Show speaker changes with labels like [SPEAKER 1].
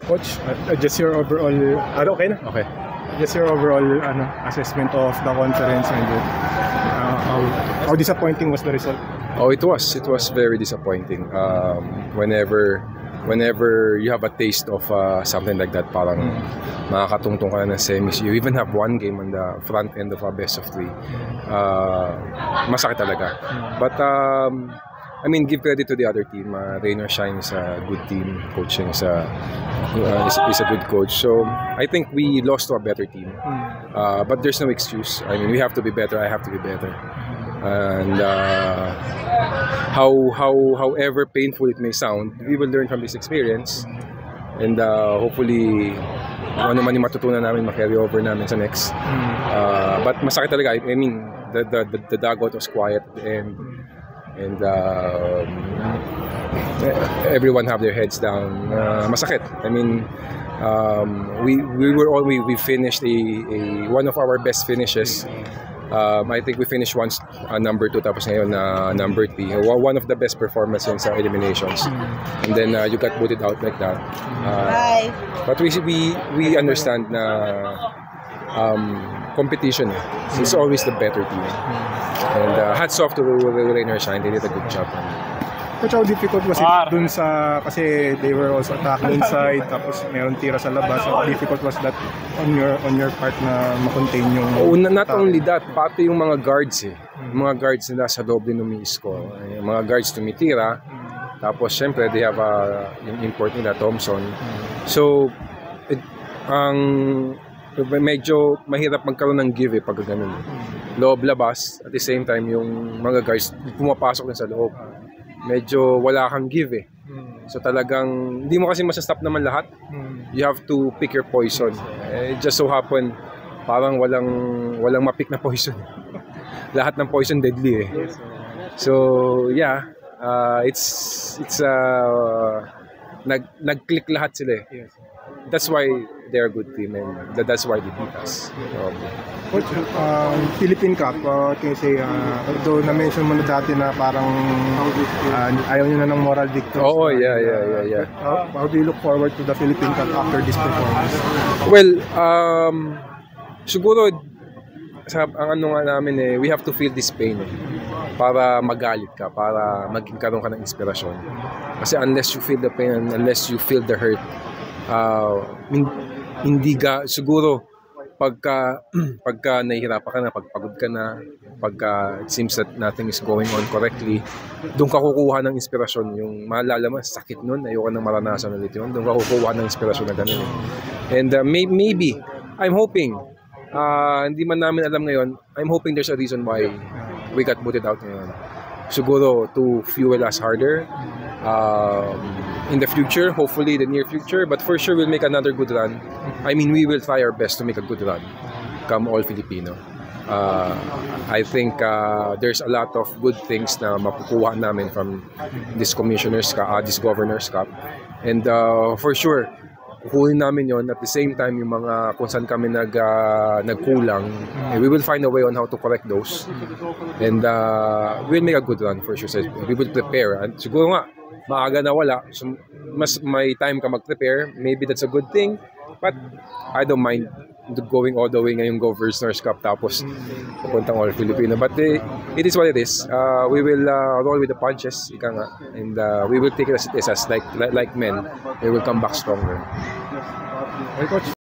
[SPEAKER 1] Coach, just your overall, okay na?
[SPEAKER 2] Okay.
[SPEAKER 1] Just your overall assessment of the conference and how disappointing was the result?
[SPEAKER 2] Oh, it was very disappointing. Whenever you have a taste of something like that, parang makakatungtong ka na ng semis. You even have one game on the front end of a best of 3. Masakit talaga. But I mean, give credit to the other team. Rain or Shine is a good team. Coaching is a good coach. So I think we lost to a better team. But there's no excuse. I mean, we have to be better. I have to be better. And however painful it may sound, we will learn from this experience. And hopefully, kung ano man yung matutunan namin, ma-carry over namin sa next. But masakit talaga. I mean, the dugout was quiet and everyone have their heads down. Masakit. I mean, we finished one of our best finishes. I think we finished once number 2 tapos ngayon number 3. One of the best performances sa eliminations. And then you got booted out like that. But we understand na competition. It's always the better team. And hats off to Rain or Shine. They did a good job.
[SPEAKER 1] Coach, how difficult was it dun sa, kasi they were also attacking inside, tapos mayroon tira sa labas. How difficult was that on your part na makontain yung...
[SPEAKER 2] Oh, not only that, pati yung mga guards Yung mga guards nila sa loob din umi-score. Yung mga guards tumitira, tapos syempre they have yung import nila, Thompson. So, medyo mahirap magkaroon ng give pag ganun. Loob-labas, at the same time yung mga guards pumapasok din sa loob. Medyo wala kang give So talagang hindi mo kasi masastop naman lahat. You have to pick your poison. It just so happen parang walang ma-pick na poison. Lahat ng poison deadly So yeah, it's nag-click lahat sila That's why they're a good team and that's why they beat us.
[SPEAKER 1] Coach, Philippine Cup, kasi though na-mention mo na dati na parang ayaw nyo na ng moral victory.
[SPEAKER 2] Oh, yeah.
[SPEAKER 1] How do you look forward to the Philippine Cup after this performance?
[SPEAKER 2] Well, siguro ang ano nga namin we have to feel this pain para magalit ka, para magkaroon ka ng inspirasyon. Kasi unless you feel the pain and unless you feel the hurt, hindi ka siguro pagka nahihirapan ka na, pagpagod ka na, pagka it seems that nothing is going on correctly, doon ka kukuha ng inspirasyon. Yung maalala mo, sakit nun, ayoko nang maranasan ulit yun, doon ka kukuha ng inspirasyon na ganun And maybe, I'm hoping, hindi man namin alam ngayon, I'm hoping there's a reason why we got booted out ngayon. Siguro to fuel us harder in the future, hopefully the near future, but for sure we'll make another good run. I mean, we will try our best to make a good run come All Filipino. I think there's a lot of good things na makukuha namin from this this Governor's Cup, and for sure kukunin namin yon. At the same time, yung mga kung saan kami nagkulang, we will find a way on how to correct those, and we'll make a good run for sure. So we will prepare, and siguro nga maaga na wala, so mas may time ka mag-prepare. Maybe that's a good thing, but I don't mind going all the way ngayong Governor's Cup tapos papuntang All Filipino. But it is what it is. We will roll with the punches, ika nga, and we will take it as it is, as like men. We will come back stronger.
[SPEAKER 1] Okay, Coach.